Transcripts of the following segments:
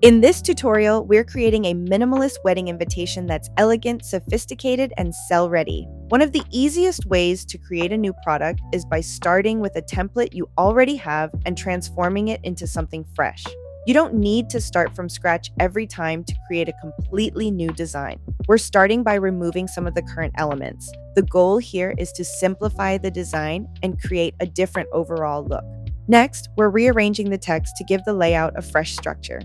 In this tutorial, we're creating a minimalist wedding invitation that's elegant, sophisticated, and sell-ready. One of the easiest ways to create a new product is by starting with a template you already have and transforming it into something fresh. You don't need to start from scratch every time to create a completely new design. We're starting by removing some of the current elements. The goal here is to simplify the design and create a different overall look. Next, we're rearranging the text to give the layout a fresh structure.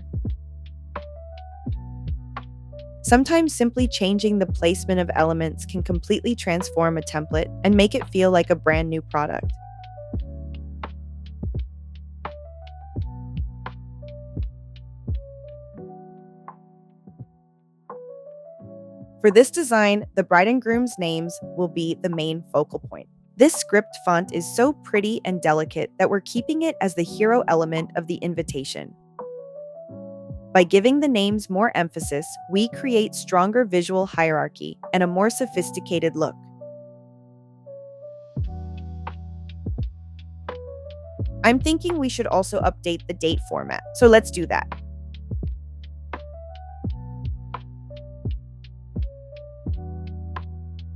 Sometimes simply changing the placement of elements can completely transform a template and make it feel like a brand new product. For this design, the bride and groom's names will be the main focal point. This script font is so pretty and delicate that we're keeping it as the hero element of the invitation. By giving the names more emphasis, we create stronger visual hierarchy and a more sophisticated look. I'm thinking we should also update the date format, so let's do that.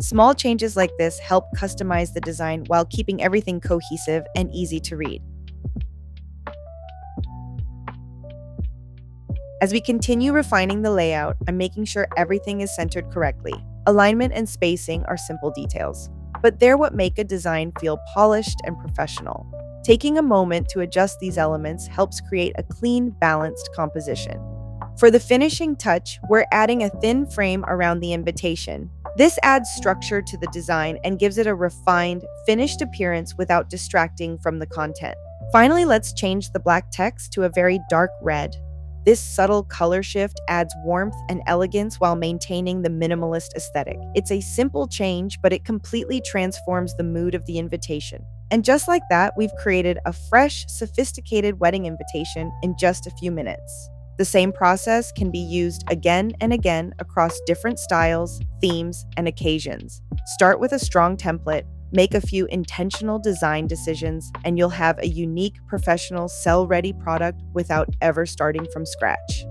Small changes like this help customize the design while keeping everything cohesive and easy to read. As we continue refining the layout, I'm making sure everything is centered correctly. Alignment and spacing are simple details, but they're what make a design feel polished and professional. Taking a moment to adjust these elements helps create a clean, balanced composition. For the finishing touch, we're adding a thin frame around the invitation. This adds structure to the design and gives it a refined, finished appearance without distracting from the content. Finally, let's change the black text to a very dark red. This subtle color shift adds warmth and elegance while maintaining the minimalist aesthetic. It's a simple change, but it completely transforms the mood of the invitation. And just like that, we've created a fresh, sophisticated wedding invitation in just a few minutes. The same process can be used again and again across different styles, themes, and occasions. Start with a strong template, make a few intentional design decisions, and you'll have a unique, professional, sell-ready product without ever starting from scratch.